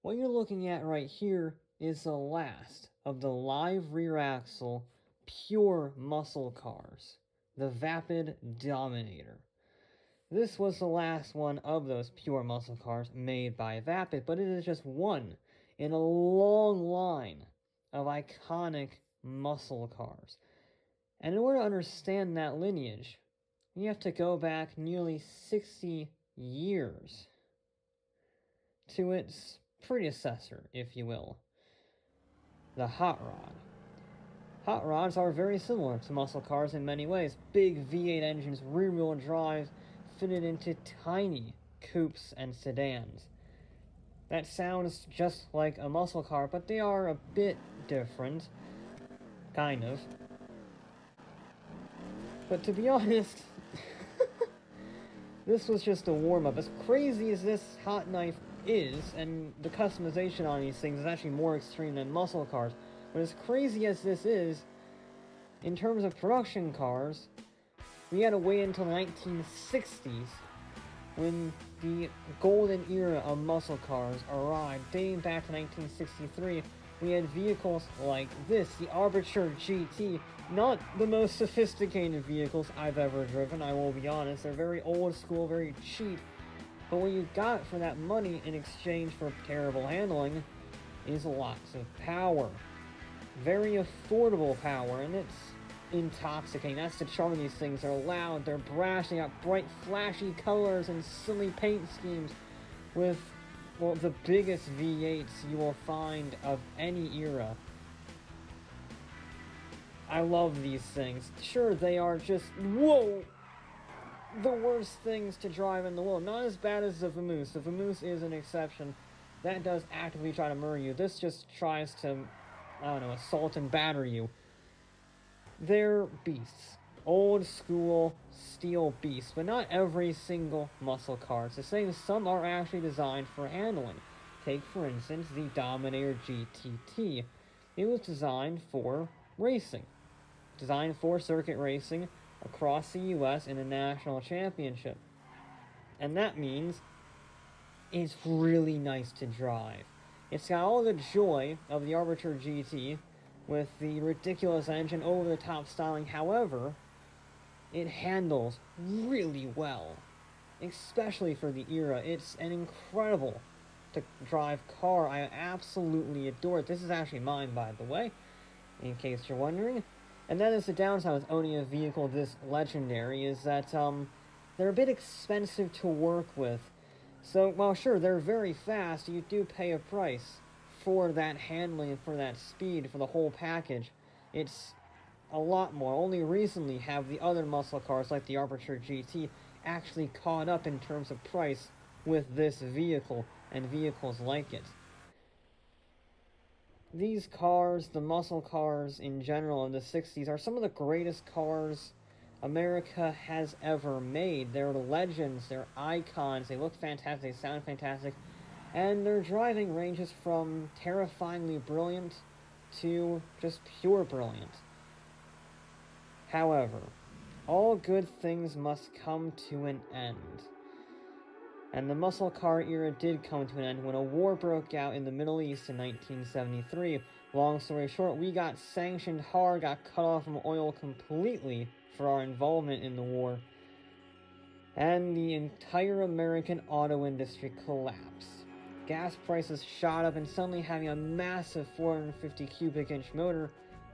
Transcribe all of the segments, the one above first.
What you're looking at right here is the last of the live rear axle pure muscle cars, the Vapid Dominator. This was the last one of those pure muscle cars made by Vapid, but it is just one in a long line of iconic muscle cars. And in order to understand that lineage, you have to go back nearly 60 years to its predecessor, if you will, the Hot Rod. Hot rods are very similar to muscle cars in many ways. Big V8 engines, rear-wheel drives, fitted into tiny coupes and sedans. That sounds just like a muscle car, but they are a bit different. Kind of. But to be honest, this was just a warm-up. As crazy as this hot knife is, and the customization on these things is actually more extreme than muscle cars, but as crazy as this is, in terms of production cars, we had to wait until the 1960s when the golden era of muscle cars arrived. Dating back to 1963, we had vehicles like this, the Arbiter GT, not the most sophisticated vehicles I've ever driven, I will be honest. They're very old school, very cheap, but what you got for that money in exchange for terrible handling is lots of power. Very affordable power, and it's intoxicating. That's the charm of these things. They're loud, they're brash, they got bright, flashy colors and silly paint schemes with, well, the biggest V8s you will find of any era. I love these things. Sure, they are just, whoa, the worst things to drive in the world. Not as bad as the Vamoose. The Vamoose is an exception. That does actively try to murder you. This just tries to, I don't know, assault and batter you. They're beasts. Old school steel beasts, but not every single muscle car. It's the same, some are actually designed for handling. Take, for instance, the Dominator GTT. It was designed for racing. Designed for circuit racing across the US in a national championship. And that means it's really nice to drive. It's got all the joy of the Arbiter GT with the ridiculous engine, over-the-top styling. However, it handles really well, especially for the era. It's an incredible to drive car. I absolutely adore it. This is actually mine, by the way, in case you're wondering. And that is the downside with owning a vehicle this legendary, is that they're a bit expensive to work with. So, while sure, they're very fast, you do pay a price for that handling, for that speed, for the whole package. It's a lot more. Only recently have the other muscle cars, like the Arbiter GT, actually caught up in terms of price with this vehicle, and vehicles like it. These cars, the muscle cars in general in the 60s, are some of the greatest cars America has ever made. They're legends, they're icons, they look fantastic, they sound fantastic, and their driving ranges from terrifyingly brilliant to just pure brilliant. However, all good things must come to an end. And the muscle car era did come to an end when a war broke out in the Middle East in 1973. Long story short, we got sanctioned hard, got cut off from oil completely for our involvement in the war, and the entire American auto industry collapsed. Gas prices shot up, and suddenly having a massive 450 cubic inch motor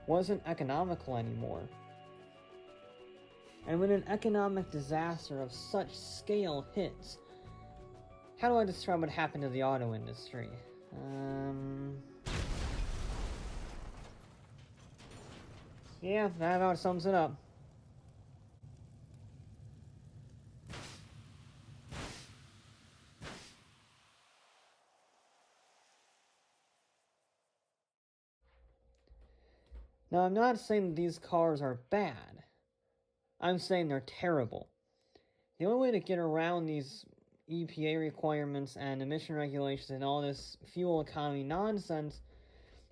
wasn't economical anymore. And when an economic disaster of such scale hits, how do I describe what happened to the auto industry? Yeah, that about sums it up. Now, I'm not saying that these cars are bad. I'm saying they're terrible. The only way to get around these EPA requirements and emission regulations and all this fuel economy nonsense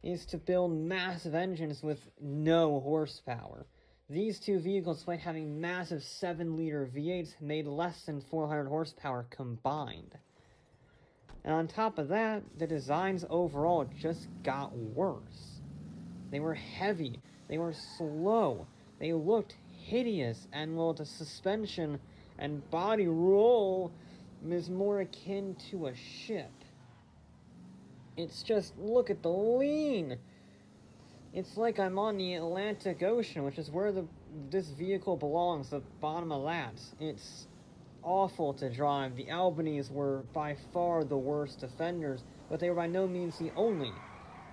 is to build massive engines with no horsepower. These two vehicles, despite having massive 7-liter V8s, made less than 400 horsepower combined. And on top of that, the designs overall just got worse. They were heavy, they were slow, they looked hideous, and well, the suspension and body roll is more akin to a ship. It's just, look at the lean! It's like I'm on the Atlantic Ocean, which is where this vehicle belongs, the bottom of that. It's awful to drive. The Albanese were by far the worst offenders, but they were by no means the only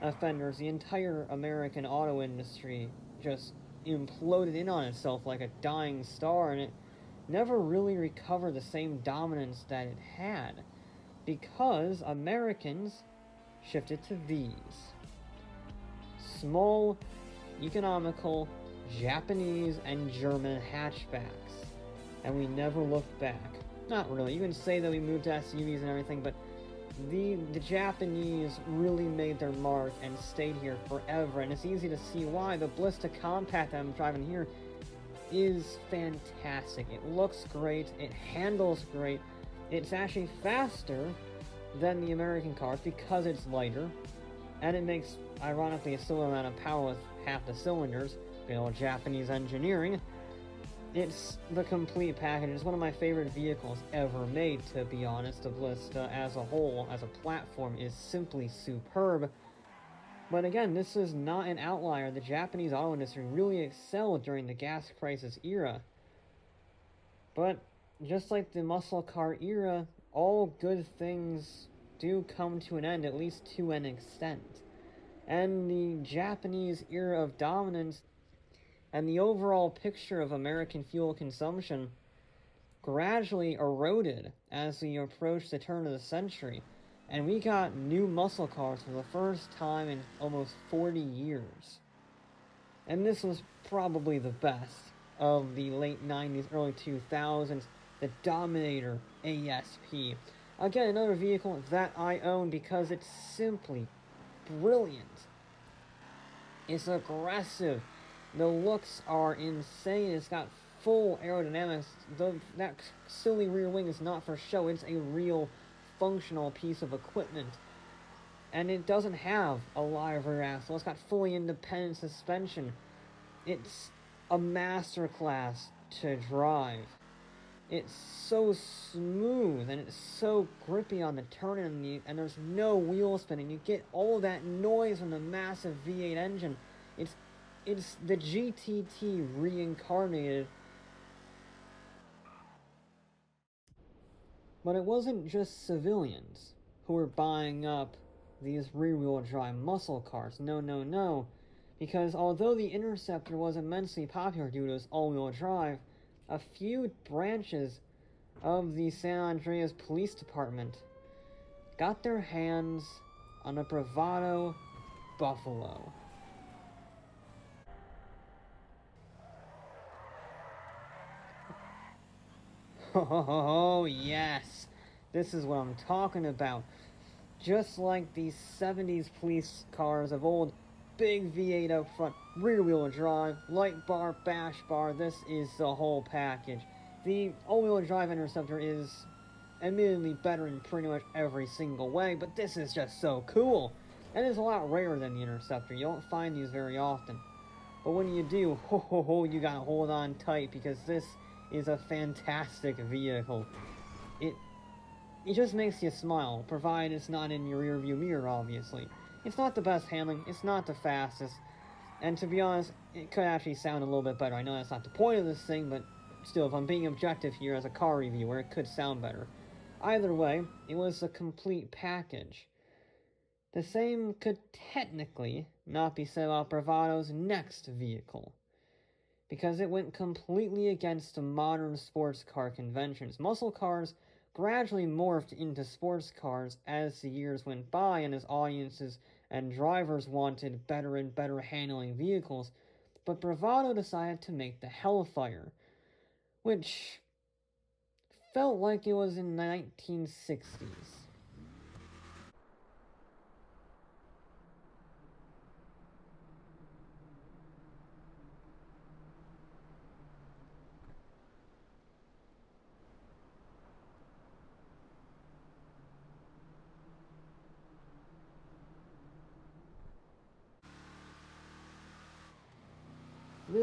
offenders. The entire American auto industry just imploded in on itself like a dying star, and it never really recovered the same dominance that it had, because Americans shifted to these small, economical, Japanese and German hatchbacks. And we never looked back. Not really. You can say that we moved to SUVs and everything, but the Japanese really made their mark and stayed here forever. And it's easy to see why. The Blista Compact that I'm driving here is fantastic. It looks great. It handles great. It's actually faster than the American cars because it's lighter. And it makes, ironically, a similar amount of power with half the cylinders. You know, Japanese engineering. It's the complete package. It's one of my favorite vehicles ever made, to be honest. The Blista as a whole, as a platform, is simply superb. But again, this is not an outlier. The Japanese auto industry really excelled during the gas crisis era. But just like the muscle car era, all good things do come to an end, at least to an extent. And the Japanese era of dominance and the overall picture of American fuel consumption gradually eroded as we approached the turn of the century, and we got new muscle cars for the first time in almost 40 years. And this was probably the best of the late 90s, early 2000s, the Dominator ASP. Again, another vehicle that I own because it's simply brilliant. It's aggressive. The looks are insane. It's got full aerodynamics. That silly rear wing is not for show. It's a real functional piece of equipment. And it doesn't have a live rear axle. It's got fully independent suspension. It's a masterclass to drive. It's so smooth and it's so grippy on the turn, and there's no wheel spinning. You get all that noise from the massive V8 engine. It's the GTT reincarnated. But it wasn't just civilians who were buying up these rear-wheel drive muscle cars. No. Because although the Interceptor was immensely popular due to its all-wheel drive, a few branches of the San Andreas Police Department got their hands on a Bravado Buffalo. Oh, yes. This is what I'm talking about. Just like the 70s police cars of old, big V8 up front, rear-wheel drive, light bar, bash bar, this is the whole package. The all-wheel drive Interceptor is admittedly better in pretty much every single way, but this is just so cool. And it's a lot rarer than the Interceptor. You don't find these very often. But when you do, you gotta hold on tight, because this is a fantastic vehicle. It just makes you smile, provided it's not in your rearview mirror, obviously. It's not the best handling, it's not the fastest, and to be honest, it could actually sound a little bit better. I know that's not the point of this thing, but still, if I'm being objective here as a car reviewer, it could sound better. Either way, it was a complete package. The same could technically not be said about Bravado's next vehicle, because it went completely against the modern sports car conventions. Muscle cars gradually morphed into sports cars as the years went by and as audiences and drivers wanted better and better handling vehicles, but Bravado decided to make the Hellfire, which felt like it was in the 1960s.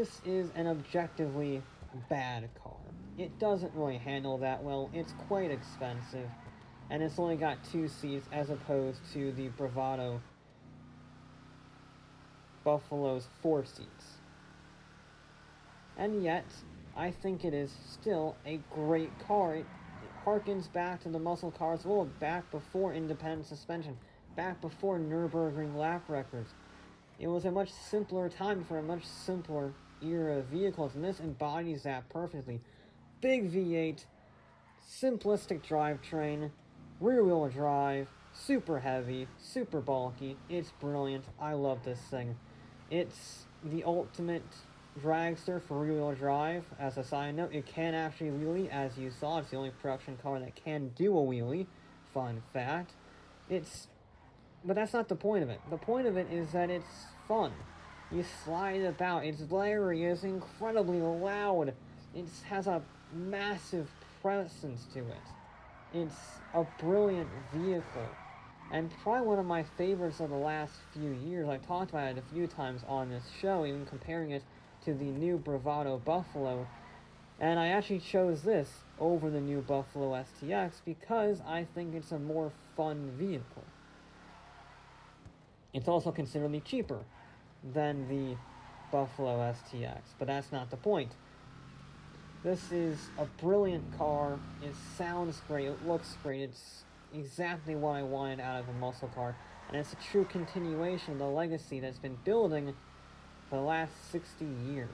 this is an objectively bad car. It doesn't really handle that well, it's quite expensive, and it's only got 2 seats as opposed to the Bravado Buffalo's 4 seats. And yet, I think it is still a great car. It harkens back to the muscle cars of old, back before independent suspension, back before Nürburgring lap records. It was a much simpler time for a much simpler era of vehicles, and this embodies that perfectly. Big V8, simplistic drivetrain, rear-wheel drive, super heavy, super bulky. It's brilliant. I love this thing. It's the ultimate dragster for rear-wheel drive. As a side note, it can actually wheelie, as you saw. It's the only production car that can do a wheelie. Fun fact. But that's not the point of it. The point of it is that it's fun. You slide about. It's glary. It's incredibly loud. It has a massive presence to it. It's a brilliant vehicle. And probably one of my favorites of the last few years. I've talked about it a few times on this show, even comparing it to the new Bravado Buffalo. And I actually chose this over the new Buffalo STX because I think it's a more fun vehicle. It's also considerably cheaper than the Buffalo STX, but that's not the point. This is a brilliant car. It sounds great. It looks great. It's exactly what I wanted out of a muscle car. And it's a true continuation of the legacy that's been building for the last 60 years.